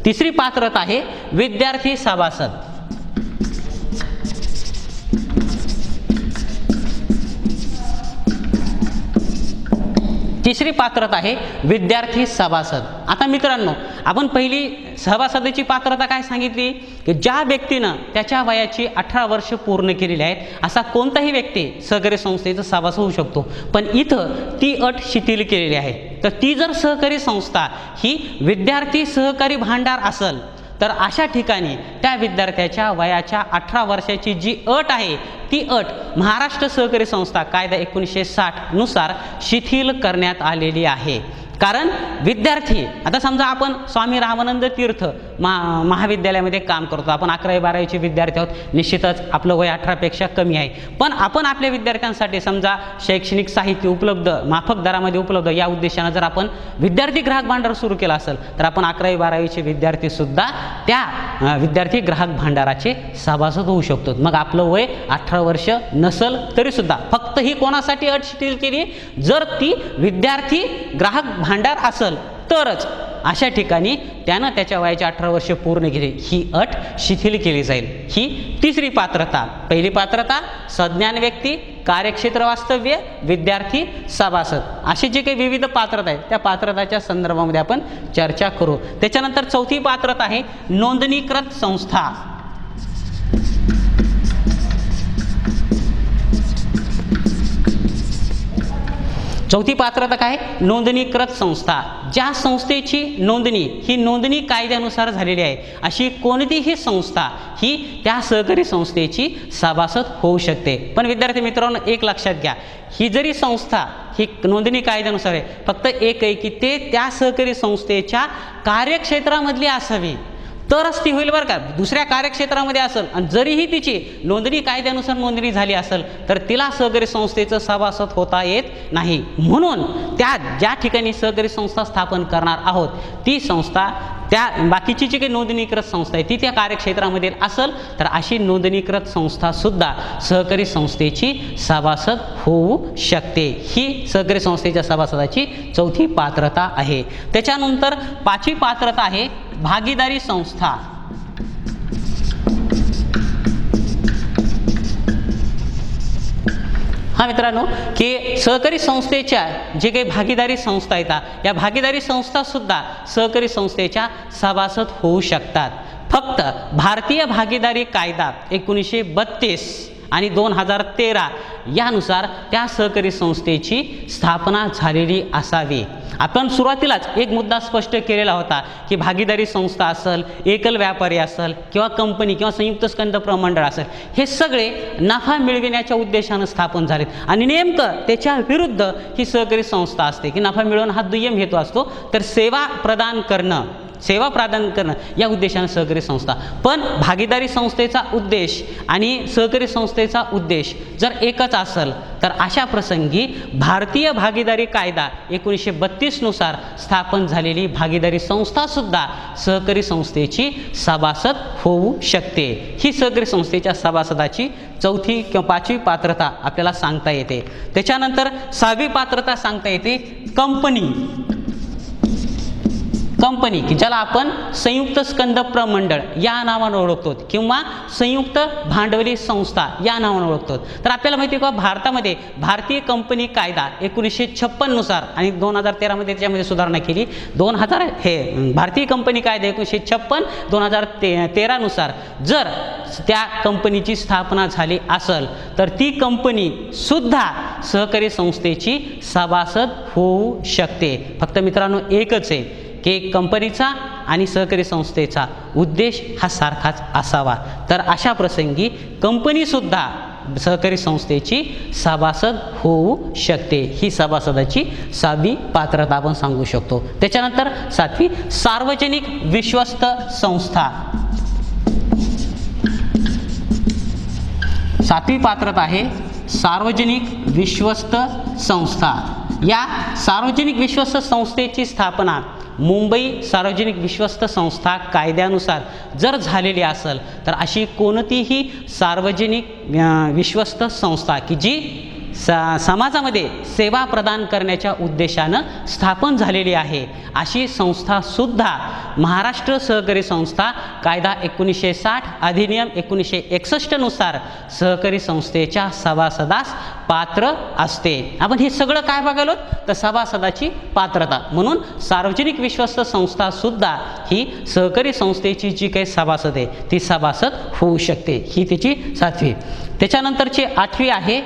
तिसरी पात्रता आहे विद्यार्थी सभासद। तिसरी पात्रता आहे विद्यार्थी सभासद। आता मित्रांनो, आपण पहिली सभासदाची पात्रता काय सांगितली की ज्या व्यक्तीनं त्याच्या वयाची 18 वर्ष पूर्ण केलेली आहेत असा कोणताही व्यक्ती सहकारी संस्थेचा सभासद होऊ शकतो। पण इथं ती अट शिथिल केलेली आहे। तर ती जर सहकारी संस्था ही विद्यार्थी सहकारी भांडार असेल तर अशा ठिकाणी त्या विद्यार्थ्याच्या वयाच्या 18 वर्षाची जी अट आहे ती अट महाराष्ट्र सहकारी संस्था कायदा 1960 नुसार शिथिल करण्यात आलेली आहे। कारण विद्यार्थी, आता समजा आपण स्वामी रामानंद तीर्थ महाविद्यालयामध्ये काम करतो, आपण 11वी 12वीचे विद्यार्थी आहोत, निश्चितच आपलं वय 18 पेक्षा कमी आहे। पण आपण आपल्या विद्यार्थ्यांसाठी समजा शैक्षणिक साहित्य उपलब्ध माफक दरामध्ये उपलब्ध या उद्देशाने जर आपण विद्यार्थी ग्राहक भांडार सुरू केला असेल तर आपण 11वी 12वीचे विद्यार्थी सुद्धा त्या विद्यार्थी ग्राहक भांडाराचे सभासद होऊ शकतो। मग आपलं वय 18 वर्ष नसल तरी सुद्धा फक्त ही कोणासाठी अट शिथिल केली, जर ती विद्यार्थी ग्राहक भांडार असेल तरच अशा ठिकाणी त्यानं त्याच्या वयाची 18 वर्ष पूर्ण केली ही अट शिथिल केली जाईल। ही तिसरी पात्रता। पहिली पात्रता सज्ञान व्यक्ती, कार्यक्षेत्र वास्तव्य, विद्यार्थी सभासद, अशी जे काही विविध पात्रता आहेत त्या पात्रताच्या संदर्भामध्ये आपण चर्चा करू। त्याच्यानंतर चौथी पात्रता आहे नोंदणीकृत संस्था। चौथी पात्रता काय? नोंदणीकृत संस्था। ज्या संस्थेची नोंदणी ही नोंदणी कायद्यानुसार झालेली आहे अशी कोणतीही संस्था ही त्या सहकारी संस्थेची सभासद होऊ शकते। पण विद्यार्थी मित्रांनो, एक लक्षात घ्या, ही जरी संस्था ही नोंदणी कायद्यानुसार आहे, फक्त एक आहे की ते त्या सहकारी संस्थेच्या कार्यक्षेत्रामधली असावी तरच ती होईल बरं का। दुसऱ्या कार्यक्षेत्रामध्ये असेल आणि जरीही तिची नोंदणी कायद्यानुसार नोंदणी झाली असेल तर तिला सहकारी संस्थेचं सभासद होता येत नाही। म्हणून त्या ज्या ठिकाणी सहकारी संस्था स्थापन करणार आहोत ती संस्था त्या बाकीची जी काही नोंदणीकृत संस्था आहे ती त्या कार्यक्षेत्रामध्ये असेल तर अशी नोंदणीकृत संस्था सुद्धा सहकारी संस्थेची सभासद होऊ शकते। ही सहकारी संस्थेच्या सभासदाची चौथी पात्रता आहे। त्याच्यानंतर पाचवी पात्रता आहे भागीदारी संस्था। हा मित्रांनो, की सहकारी संस्थेच्या जे काही भागीदारी संस्था आहेत या भागीदारी संस्था सुद्धा सहकारी संस्थेच्या सभासद होऊ शकतात। फक्त भारतीय भागीदारी कायदा 1932 आणि 2013 यानुसार त्या सहकारी संस्थेची स्थापना झालेली असावी। आपण सुरुवातीलाच एक मुद्दा स्पष्ट केलेला होता की भागीदारी संस्था असेल, एकल व्यापारी असेल किंवा कंपनी किंवा संयुक्त स्कंद प्रमंडळ असेल, हे सगळे नफा मिळविण्याच्या उद्देशाने स्थापन झालेत आणि नेमकं त्याच्या विरुद्ध ही सहकारी संस्था असते की नफा मिळवणं हा दुय्यम हेतू असतो, तर सेवा प्रदान करणं या उद्देशाने सहकारी संस्था। पण भागीदारी संस्थेचा उद्देश आणि सहकारी संस्थेचा उद्देश जर एकच असेल तर अशा प्रसंगी भारतीय भागीदारी कायदा 1932 नुसार स्थापन झालेली भागीदारी संस्था सुद्धा सहकारी संस्थेची सभासद होऊ शकते। ही सहकारी संस्थेच्या सभासदाची चौथी किंवा पाचवी पात्रता आपल्याला सांगता येते। त्याच्यानंतर सहावी पात्रता सांगता येते कंपनी की ज्याला आपण संयुक्त स्कंद प्रमंडळ या नावाने ओळखतो किंवा संयुक्त भांडवली संस्था या नावाने ओळखतो। तर आपल्याला माहिती आहे का, भारतामध्ये भारतीय कंपनी कायदा 1956 नुसार आणि 2013 मध्ये त्याच्यामध्ये सुधारणा केली। 2000 हे भारतीय कंपनी कायदा 1956 2013 नुसार जर त्या कंपनीची स्थापना झाली असेल तर ती कंपनी सुद्धा सहकारी संस्थेची सभासद होऊ शकते। फक्त मित्रांनो एकच आहे की कंपनीचा आणि सहकारी संस्थेचा उद्देश हा सारखाच असावा। तर अशा प्रसंगी कंपनी सुद्धा सहकारी संस्थेची सभासद होऊ शकते। ही सभासदाची सहावी पात्रता आपण सांगू शकतो। त्याच्यानंतर सातवी सार्वजनिक विश्वस्त संस्था। सातवी पात्रता आहे सार्वजनिक विश्वस्त संस्था। या सार्वजनिक विश्वस्त संस्थेची स्थापना मुंबई सार्वजनिक विश्वस्त संस्था कायद्यानुसार जर झालेली असेल तर अशी कोणतीही सार्वजनिक विश्वस्त संस्था की जी समाजामध्ये सेवा प्रदान करण्याच्या उद्देशानं स्थापन झालेली आहे अशी संस्थासुद्धा महाराष्ट्र सहकारी संस्था कायदा 1960 अधिनियम 1961 नुसार सहकारी संस्थेच्या सभासदास पात्र असते. आपण हे सगळं काय बघालो तर सभासदाची पात्रता. म्हणून सार्वजनिक विश्वस्त संस्थासुद्धा ही सहकारी संस्थेची जी काही सभासद आहे ती सभासद होऊ शकते. ही त्याची 7वी. त्याच्यानंतरची 8वी आहे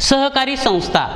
सहकारी संस्था.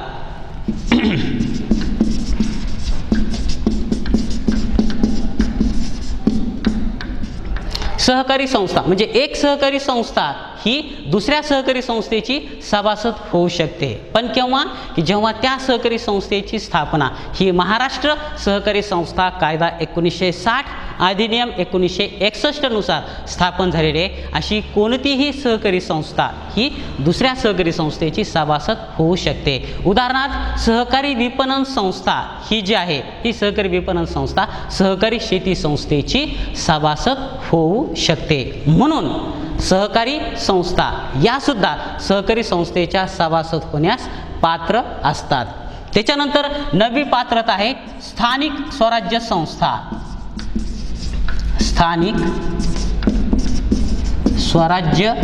सहकारी संस्था म्हणजे एक सहकारी संस्था ही दुसऱ्या सहकारी संस्थेची सभासद होऊ शकते. पण केव्हा की जेव्हा त्या सहकारी संस्थेची स्थापना ही महाराष्ट्र सहकारी संस्था कायदा 1960 अधिनियम 1961 नुसार स्थापन झालेली आहे अशी कोणतीही सहकारी संस्था ही दुसऱ्या सहकारी संस्थेची सभासद होऊ शकते. उदाहरणार्थ सहकारी विपणन संस्था ही जी आहे ही सहकारी विपणन संस्था सहकारी शेती संस्थेची सभासद होऊ शकते. म्हणून सहकारी संस्था या सुद्धा सहकारी संस्थेच्या सभासद होण्यास पात्र असतात. त्याच्यानंतर 9वी पात्रता आहे स्थानिक स्वराज्य संस्था. स्थानिक स्वराज्य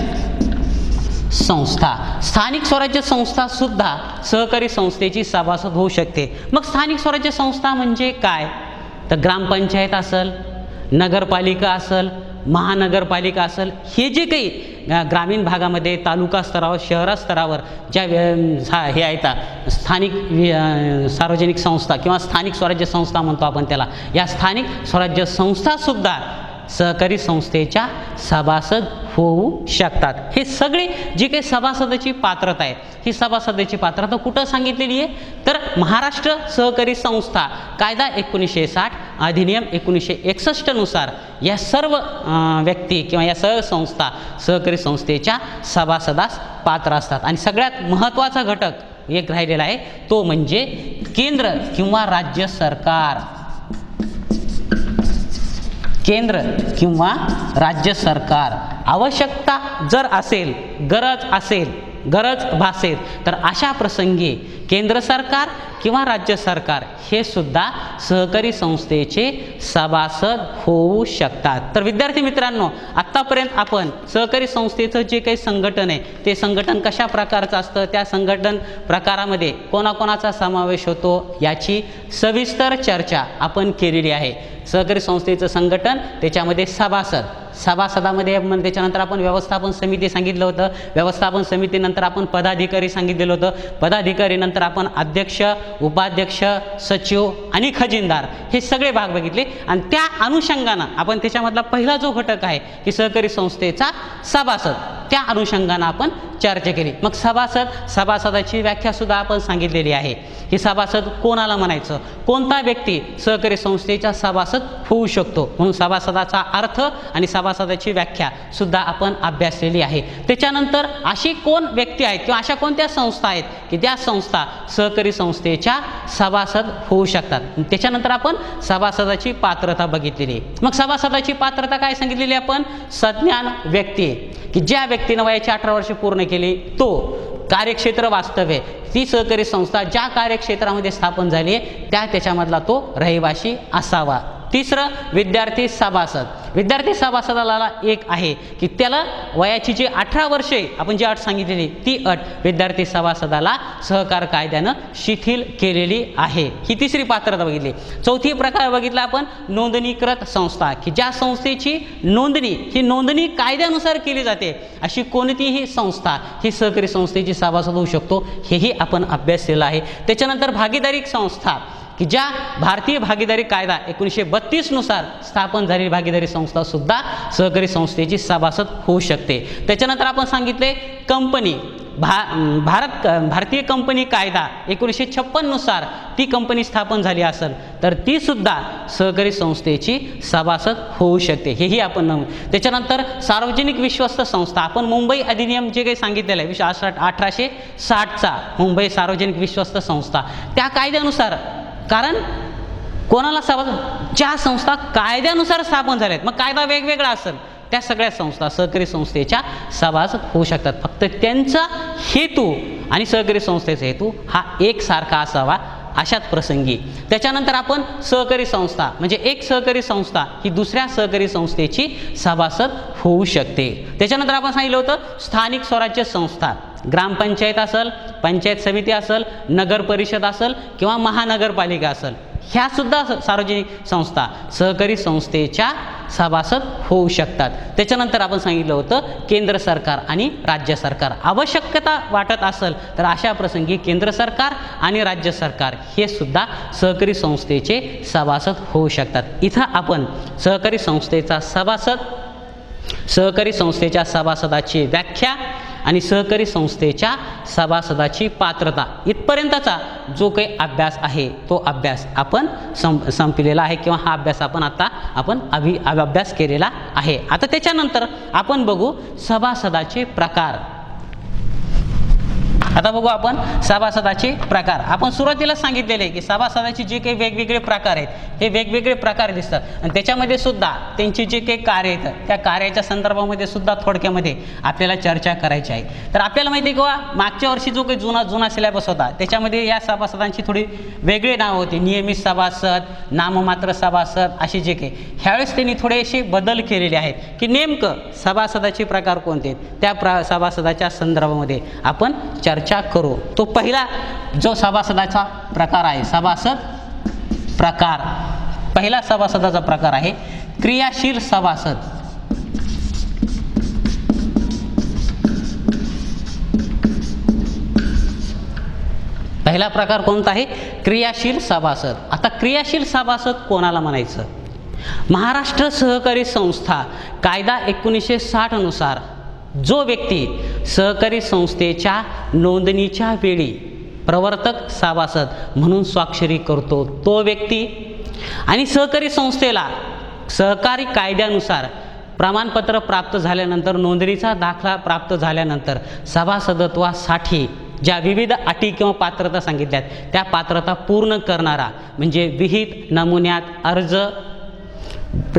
संस्था. स्थानिक स्वराज्य संस्था सुद्धा सहकारी संस्थेची सभासद होऊ शकते. मग स्थानिक स्वराज्य संस्था म्हणजे काय तर ग्रामपंचायत असेल, नगरपालिका असेल, महानगरपालिका असेल, हे जे काही ग्रामीण भागामध्ये तालुका स्तरावर शहरा स्तरावर ज्या हे आहेत स्थानिक सार्वजनिक संस्था किंवा स्थानिक स्वराज्य संस्था म्हणतो आपण त्याला, या स्थानिक स्वराज्य संस्थासुद्धा सहकारी संस्थेच्या सभासद होऊ शकतात. हे सगळी जी काही सभासदाची पात्रता आहे ही सभासदाची पात्रता कुठं सांगितलेली आहे तर महाराष्ट्र सहकारी संस्था कायदा 1960 अधिनियम 1961 नुसार या सर्व व्यक्ती किंवा या सर्व संस्था सहकारी संस्थेच्या सभासदास पात्र असतात. आणि सगळ्यात महत्त्वाचा घटक एक राहिलेला आहे तो म्हणजे केंद्र किंवा राज्य सरकार. केंद्र किंवा राज्य सरकार आवश्यकता जर असेल, गरज भासेल तर अशा प्रसंगी केंद्र सरकार किंवा राज्य सरकार हे सुद्धा सहकारी संस्थेचे सभासद होऊ शकतात. तर विद्यार्थी मित्रांनो, आत्तापर्यंत आपण सहकारी संस्थेचं जे काही संघटन आहे ते संघटन कशा प्रकारचं असतं, त्या संघटन प्रकारामध्ये कोणाकोणाचा समावेश होतो याची सविस्तर चर्चा आपण केलेली आहे. सहकारी संस्थेचं संघटन, त्याच्यामध्ये सभासदामध्ये त्याच्यानंतर आपण व्यवस्थापन समिती सांगितलं होतं, व्यवस्थापन समितीनंतर आपण पदाधिकारी सांगितलेलं होतं, पदाधिकारीनंतर आपण अध्यक्ष, उपाध्यक्ष, सचिव आणि खजिनदार हे सगळे भाग बघितले. आणि त्या अनुषंगानं आपण त्याच्यामधला पहिला जो घटक आहे की सहकारी संस्थेचा सभासद, त्या अनुषंगानं आपण चर्चा केली. मग सभासदाची व्याख्या सुद्धा आपण सांगितलेली आहे की सभासद कोणाला म्हणायचं, कोणता व्यक्ती सहकारी संस्थेचा सभासद होऊ शकतो. म्हणून सभासदाचा अर्थ आणि सभासदाची व्याख्या सुद्धा आपण अभ्यासलेली आहे. त्याच्यानंतर अशी कोण व्यक्ती आहेत किंवा अशा कोणत्या संस्था आहेत की त्या संस्था सहकारी संस्थेच्या सभासद होऊ शकतात. त्याच्यानंतर आपण सभासदाची पात्रता बघितलेली. मग सभासदाची पात्रता काय सांगितलेली आपण, सज्ञान व्यक्ती की ज्या व्यक्तीनं वयाची 18 वर्ष पूर्ण केली, तो कार्यक्षेत्र वास्तव्य, ती सहकारी संस्था ज्या कार्यक्षेत्रामध्ये स्थापन झाली आहे त्याच्यामधला तो रहिवासी असावा. तिसरं विद्यार्थी सभासद. विद्यार्थी सभासदाला एक आहे की त्याला वयाची जी 18 वर्षे आपण जी अट सांगितलेली ती अट विद्यार्थी सभासदाला सहकार कायद्यानं शिथिल केलेली आहे. ही तिसरी पात्रता बघितली. चौथी प्रकार बघितला आपण नोंदणीकृत संस्था की ज्या संस्थेची नोंदणी ही नोंदणी कायद्यानुसार केली जाते अशी कोणतीही संस्था ही सहकारी संस्थेची सभासद होऊ शकतो, हेही आपण अभ्यासलेलं आहे. त्याच्यानंतर भागीदारी संस्था की ज्या भारतीय भागीदारी कायदा 1932 नुसार स्थापन झालेली भागीदारी संस्था सुद्धा सहकारी संस्थेची सभासद होऊ शकते. त्याच्यानंतर आपण सांगितले कंपनी, भारतीय कंपनी कायदा 1956 नुसार ती कंपनी स्थापन झाली असेल तर ती सुद्धा सहकारी संस्थेची सभासद होऊ शकते, हेही आपण. त्याच्यानंतर सार्वजनिक विश्वस्त संस्था, आपण मुंबई अधिनियम जे काही सांगितलेलं आहे 1860चा मुंबई सार्वजनिक विश्वस्त संस्था, त्या कायद्यानुसार, कारण कोणाला सभासद, ज्या संस्था कायद्यानुसार स्थापन झाल्या आहेत, मग कायदा वेगवेगळा असेल त्या सगळ्या संस्था सहकारी संस्थेच्या सभासद होऊ शकतात. फक्त त्यांचा हेतू आणि सहकारी संस्थेचा हेतू हा एकसारखा असावा अशाच प्रसंगी. त्याच्यानंतर आपण सहकारी संस्था म्हणजे एक सहकारी संस्था ही दुसऱ्या सहकारी संस्थेची सभासद होऊ शकते. त्याच्यानंतर आपण सांगितलं होतं स्थानिक स्वराज्य संस्था, ग्रामपंचायत असेल, पंचायत समिती असेल, नगर परिषद असेल किंवा महानगरपालिका असेल, ह्या सुद्धा सार्वजनिक संस्था सहकारी संस्थेच्या सभासद होऊ शकतात. त्याच्यानंतर आपण सांगितलं होतं केंद्र सरकार आणि राज्य सरकार, आवश्यकता वाटत असेल तर अशा प्रसंगी केंद्र सरकार आणि राज्य सरकार हे सुद्धा सहकारी संस्थेचे सभासद होऊ शकतात. इथं आपण सहकारी संस्थेचा सभासद, सहकारी संस्थेच्या सभासदाची व्याख्या आणि सहकारी संस्थेच्या सभासदाची पात्रता इथपर्यंतचा जो काही अभ्यास आहे तो अभ्यास आपण संपलेला आहे किंवा हा अभ्यास आपण अभ्यास केलेला आहे. आता त्याच्यानंतर आपण बघू सभासदाचे प्रकार. आता बघू आपण सभासदाचे प्रकार. आपण सुरुवातीला सांगितलेले आहे की सभासदाचे जे काही वेगवेगळे प्रकार आहेत हे वेगवेगळे प्रकार दिसतात आणि त्याच्यामध्ये सुद्धा त्यांची जे काही कार्य आहेत त्या कार्याच्या संदर्भामध्ये सुद्धा थोडक्यामध्ये आपल्याला चर्चा करायची आहे. तर आपल्याला माहिती आहे किंवा मागच्या वर्षी जो काही जुना सिलेबस होता त्याच्यामध्ये या सभासदांची थोडी वेगळी नावं होती, नियमित सभासद, नाममात्र सभासद असे जे काही. ह्यावेळेस त्यांनी थोडेसे बदल केलेले आहेत की नेमकं सभासदाचे प्रकार कोणते त्या सभासदाच्या संदर्भामध्ये आपण चर्चा करू. तो पहिला जो सभासदाचा प्रकार आहे, सभासद प्रकार, पहिला सभासदाचा प्रकार आहे क्रियाशील सभासद. पहिला प्रकार कोणता आहे? क्रियाशील सभासद. आता क्रियाशील सभासद कोणाला म्हणायचं? महाराष्ट्र सहकारी संस्था कायदा 1960 नुसार जो व्यक्ती सहकारी संस्थेच्या नोंदणीच्या वेळी प्रवर्तक सभासद म्हणून स्वाक्षरी करतो तो व्यक्ती आणि सहकारी संस्थेला सहकारी कायद्यानुसार प्रमाणपत्र प्राप्त झाल्यानंतर, नोंदणीचा दाखला प्राप्त झाल्यानंतर सभासदत्वासाठी ज्या विविध अटी किंवा पात्रता सांगितल्यात त्या पात्रता पूर्ण करणारा म्हणजे विहित नमुन्यात अर्ज,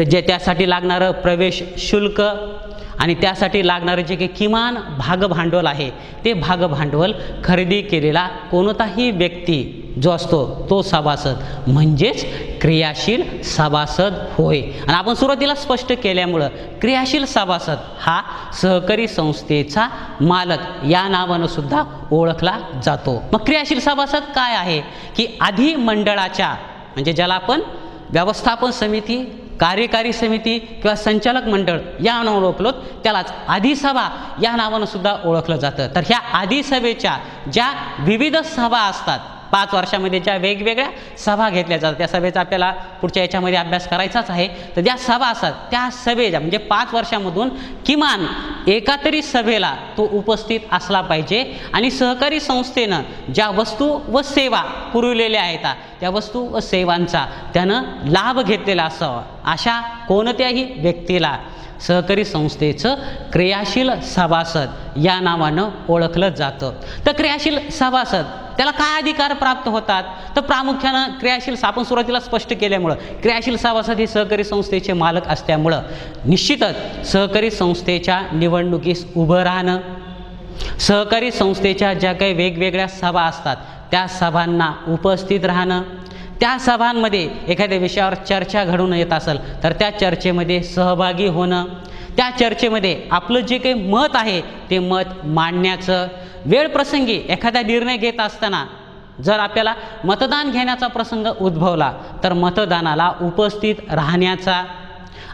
जे त्यासाठी लागणारं प्रवेश शुल्क आणि त्यासाठी लागणारे जे काही किमान भागभांडवल आहे ते भागभांडवल खरेदी केलेला कोणताही व्यक्ती जो असतो तो सभासद म्हणजेच क्रियाशील सभासद होय. आणि आपण सुरुवातीला स्पष्ट केल्यामुळं क्रियाशील सभासद हा सहकारी संस्थेचा मालक या नावानं सुद्धा ओळखला जातो. मग क्रियाशील सभासद काय आहे की आधी मंडळाच्या म्हणजे ज्याला आपण व्यवस्थापन समिती, कार्यकारी समिती किंवा संचालक मंडळ या नावानं ओळखलो त्यालाच आधीसभा या नावानं सुद्धा ओळखलं जातं. तर ह्या आधीसभेच्या ज्या विविध सभा असतात 5 वर्षामध्ये ज्या वेगवेगळ्या सभा घेतल्या जातात त्या सभेचा आपल्याला पुढच्या याच्यामध्ये अभ्यास करायचाच आहे. तर ज्या सभा असतात त्या सभेच्या म्हणजे 5 वर्षामधून किमान एका तरी सभेला तो उपस्थित असला पाहिजे आणि सहकारी संस्थेनं ज्या वस्तू व सेवा पुरविलेल्या आहेत त्या वस्तू व सेवांचा त्यानं लाभ घेतलेला असावा. अशा कोणत्याही व्यक्तीला सहकारी संस्थेचं क्रियाशील सभासद या नावानं ओळखलं जातं. तर क्रियाशील सभासद त्याला काय अधिकार प्राप्त होतात? तर प्रामुख्यानं क्रियाशील, आपण सुरुवातीला स्पष्ट केल्यामुळं क्रियाशील सभासद हे सहकारी संस्थेचे मालक असल्यामुळं निश्चितच सहकारी संस्थेच्या निवडणुकीस उभं राहणं, सहकारी संस्थेच्या ज्या काही वेगवेगळ्या सभा असतात त्या सभांना उपस्थित राहणं, त्या सभांमध्ये एखाद्या विषयावर चर्चा घडून येत असेल तर त्या चर्चेमध्ये सहभागी होणं, त्या चर्चेमध्ये आपलं जे काही मत आहे ते मत मांडण्याचं, वेळ प्रसंगी एखादा निर्णय घेत असताना जर आपल्याला मतदान घेण्याचा प्रसंग उद्भवला तर मतदानाला उपस्थित राहण्याचा,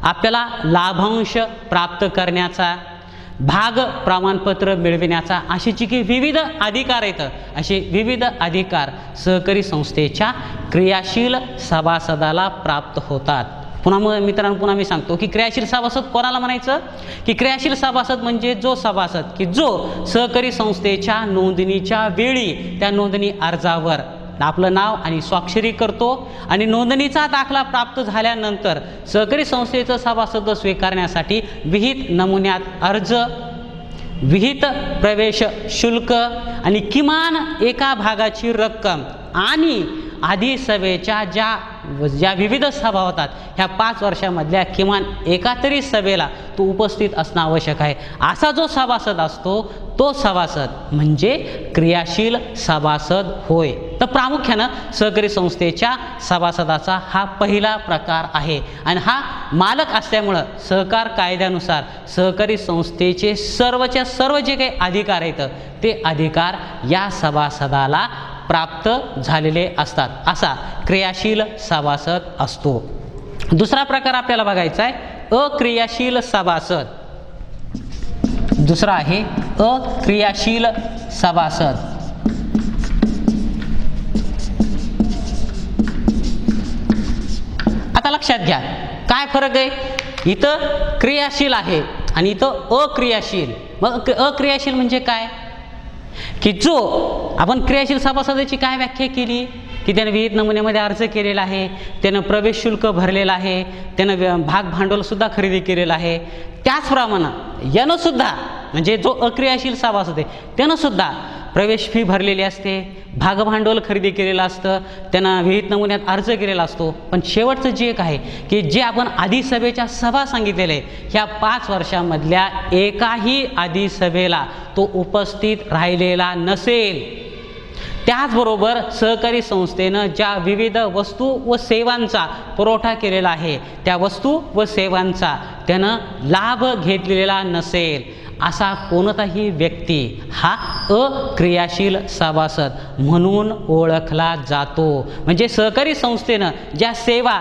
आपल्याला लाभांश प्राप्त करण्याचा, भाग प्रमाणपत्र मिळविण्याचा, अशी जी काही विविध अधिकार आहेत असे विविध अधिकार सहकारी संस्थेच्या क्रियाशील सभासदाला प्राप्त होतात. पुन्हा मित्रांनो मी सांगतो की क्रियाशील सभासद कोणाला म्हणायचं की क्रियाशील सभासद म्हणजे जो सभासद की जो सहकारी संस्थेच्या नोंदणीच्या वेळी त्या नोंदणी अर्जावर आपलं नाव आणि स्वाक्षरी करतो आणि नोंदणीचा दाखला प्राप्त झाल्यानंतर सहकारी संस्थेचं सभासद स्वीकारण्यासाठी विहित नमुन्यात अर्ज, विहित प्रवेश शुल्क आणि किमान एका भागाची रक्कम आणि आधी सभेच्या ज्या ज्या विविध सभा होतात ह्या 5 वर्षामधल्या किमान एका तरी सभेला तो उपस्थित असणं आवश्यक आहे. असा जो सभासद असतो तो सभासद म्हणजे क्रियाशील सभासद होय. तर प्रामुख्यानं सहकारी संस्थेच्या सभासदाचा हा पहिला प्रकार आहे आणि हा मालक असल्यामुळं सहकार कायद्यानुसार सहकारी संस्थेचे सर्वच्या सर्व जे काही अधिकार आहेत ते अधिकार या सभासदाला प्राप्त झालेले असतात. असा क्रियाशील सभासद असतो. दुसरा प्रकार आपल्याला बघायचा आहे अक्रियाशील सभासद. दुसरा आहे अक्रियाशील सभासद. आता लक्षात घ्या काय फरक आहे. इथं क्रियाशील आहे आणि इथं अक्रियाशील. मग अक्रियाशील म्हणजे काय की जो आपण क्रियाशील सभासदाची काय व्याख्या केली की त्यानं विहित नमुन्यामध्ये अर्ज केलेला आहे, त्यानं प्रवेश शुल्क भरलेलं आहे, त्यानं भाग भांडवलसुद्धा खरेदी केलेलं आहे. त्याचप्रमाणे यानं सुद्धा म्हणजे जो अक्रियाशील सभासद आहे त्यानं सुद्धा प्रवेश फी भरलेली असते, भाग भांडवल खरेदी केलेलं असतं, त्यानं विहित नमुन्यात अर्ज केलेला असतो. पण शेवटचं जे एक आहे की जे आपण आधी सभेच्या सभा सांगितलेले आहे ह्या 5 वर्षामधल्या एकाही आधी सभेला तो उपस्थित राहिलेला नसेल. त्याचबरोबर सहकारी संस्थेनं ज्या विविध वस्तू व सेवांचा पुरवठा केलेला आहे त्या वस्तू व सेवांचा त्यानं लाभ घेतलेला नसेल असा कोणताही व्यक्ती हा अक्रियाशील सभासद म्हणून ओळखला जातो. म्हणजे सहकारी संस्थेनं ज्या सेवा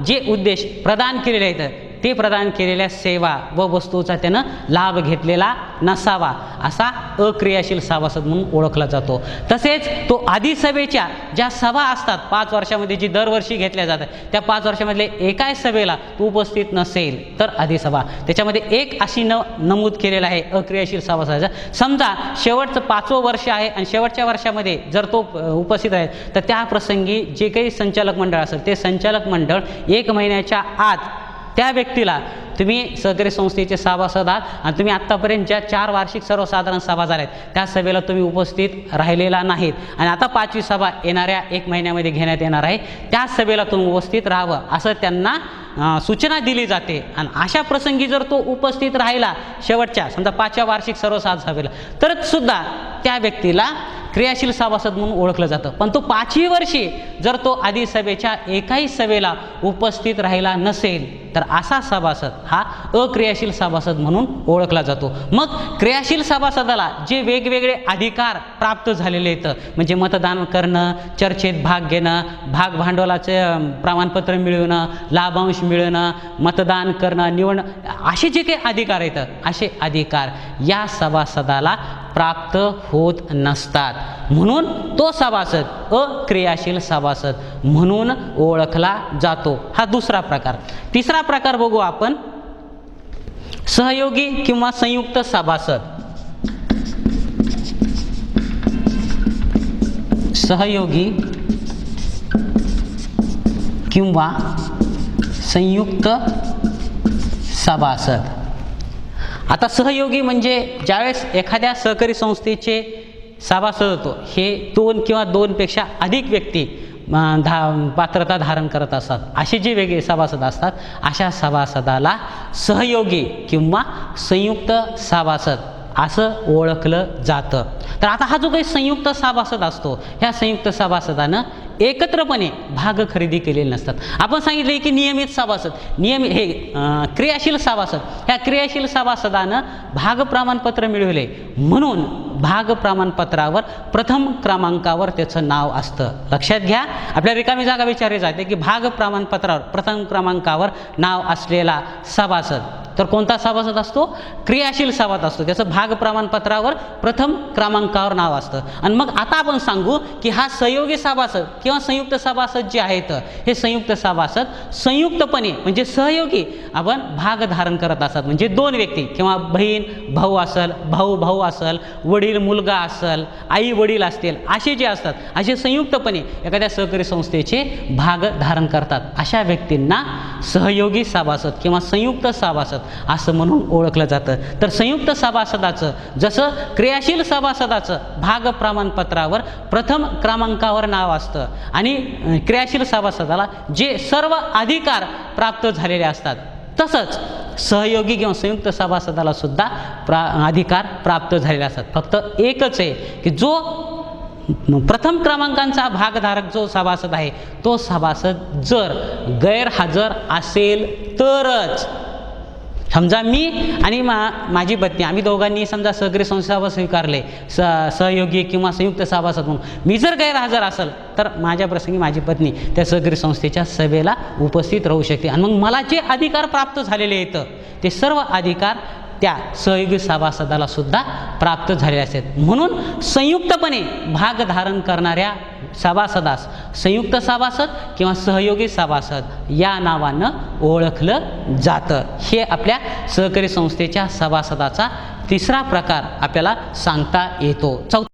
जे उद्देश प्रदान केलेले आहेत ते प्रदान केलेल्या सेवा व वस्तूचा त्यानं लाभ घेतलेला नसावा असा अक्रियाशील सभासद म्हणून ओळखला जातो. तसेच तो आधी सभेच्या ज्या सभा असतात 5 वर्षामध्ये जी दरवर्षी घेतल्या जातात त्या 5 वर्षामधले एकाही सभेला तो उपस्थित नसेल तर आधी सभा त्याच्यामध्ये एक अशी नमूद केलेलं आहे अक्रियाशील सभासदाचा. समजा शेवटचं 5वं वर्ष आहे आणि शेवटच्या वर्षामध्ये जर तो उपस्थित आहे तर त्या प्रसंगी जे काही संचालक मंडळ असेल ते संचालक मंडळ 1 महिन्याच्या आत त्या व्यक्तीला तुम्ही सहकारी संस्थेचे सभासद आहात आणि तुम्ही आत्तापर्यंत ज्या 4 वार्षिक सर्वसाधारण सभा झाल्यात त्या सभेला तुम्ही उपस्थित राहिलेला नाहीत आणि आता 5वी सभा येणाऱ्या 1 महिन्यामध्ये घेण्यात येणार आहे त्या सभेला तुम्ही उपस्थित राहावं असं त्यांना सूचना दिली जाते. आणि अशा प्रसंगी जर तो उपस्थित राहिला शेवटच्या समजा 5व्या वार्षिक सर्वसाधारण सभेला तर सुद्धा त्या व्यक्तीला क्रियाशील सभासद म्हणून ओळखलं जातं. पण तो 5वी वर्षी जर तो आधी सभेच्या एकाही सभेला उपस्थित राहिला नसेल तर असा सभासद हा अक्रियाशील सभासद म्हणून ओळखला जातो. मग क्रियाशील सभासदाला जे वेगवेगळे अधिकार प्राप्त झालेले आहेत म्हणजे मतदान करणं, चर्चेत भाग घेणं, भाग भांडवलाचे प्रमाणपत्र मिळवणं, लाभांश मिळवणं, मतदान करणं, निवडणं असे जे काही अधिकार आहेत असे अधिकार या सभासदाला प्राप्त होत नसतात. म्हणून तो सभासद अक्रियाशील सभासद म्हणून ओळखला जातो. हा दुसरा प्रकार. तिसरा प्रकार बघू आपण सहयोगी किंवा संयुक्त सभासद. सहयोगी किंवा संयुक्त सभासद. आता सहयोगी म्हणजे ज्यावेळेस एखाद्या सहकारी संस्थेचे सभासद होतो हे 2 किंवा 2पेक्षा अधिक व्यक्ती पात्रता धारण करत असतात असे जे वेगळे सभासद असतात अशा सभासदाला सहयोगी किंवा संयुक्त सभासद असं ओळखलं जातं. तर आता हा जो काही संयुक्त सभासद असतो ह्या संयुक्त सभासदानं एकत्रपणे भाग खरेदी केलेले नसतात. आपण सांगितले की नियमित सभासद हे क्रियाशील सभासद ह्या क्रियाशील सभासदानं भाग प्रमाणपत्र मिळवले म्हणून भाग प्रमाणपत्रावर प्रथम क्रमांकावर त्याचं नाव असतं. लक्षात घ्या आपल्या रिकामी जागा विचारली जाते की भाग प्रमाणपत्रावर प्रथम क्रमांकावर नाव असलेला सभासद तर कोणता सभासद असतो क्रियाशील सभासद असतो त्याचं भाग प्रमाणपत्रावर प्रथम क्रमांकावर नाव असतं. आणि मग आता आपण सांगू की हा सहयोगी सभासद किंवा संयुक्त सभासद जे आहेत हे संयुक्त सभासद संयुक्तपणे म्हणजे सहयोगी आपण भाग धारण करत असतात. म्हणजे 2 व्यक्ती किंवा बहीण भाऊ असेल, भाऊ भाऊ असेल, वडील मुलगा असेल, आई वडील असतील असे जे असतात असे संयुक्तपणे एखाद्या सहकारी संस्थेचे भाग धारण करतात. अशा व्यक्तींना सहयोगी सभासद किंवा संयुक्त सभासद असं म्हणून ओळखलं जातं. तर संयुक्त सभासदाचं जसं क्रियाशील सभासदाचं भाग प्रमाणपत्रावर प्रथम क्रमांकावर नाव असतं आणि क्रियाशील सभासदाला जे सर्व अधिकार प्राप्त झालेले असतात, तसंच सहयोगी किंवा संयुक्त सभासदाला सुद्धा अधिकार प्राप्त झालेले असतात. फक्त एकच आहे की जो प्रथम क्रमांकाचा भागधारक जो सभासद आहे तो सभासद जर गैरहजर असेल तरच, समजा मी आणि माझी पत्नी आम्ही दोघांनी समजा सहकारी संस्थेला स्वीकारले सहयोगी किंवा संयुक्त सभासद म्हणून, मी जर गैरहजर असेल तर माझ्या प्रसंगी माझी पत्नी त्या सहकारी संस्थेच्या सभेला उपस्थित राहू शकते आणि मग मला जे अधिकार प्राप्त झालेले आहेत ते सर्व अधिकार त्या सहयोगी सभासदाला सुद्धा प्राप्त झालेले असतात. म्हणून संयुक्तपणे भागधारण करणाऱ्या सभासदास संयुक्त सभासद किंवा सहयोगी सभासद या नावानं ओळखलं जातं. हे आपल्या सहकारी संस्थेच्या सभासदाचा तिसरा प्रकार आपल्याला सांगता येतो.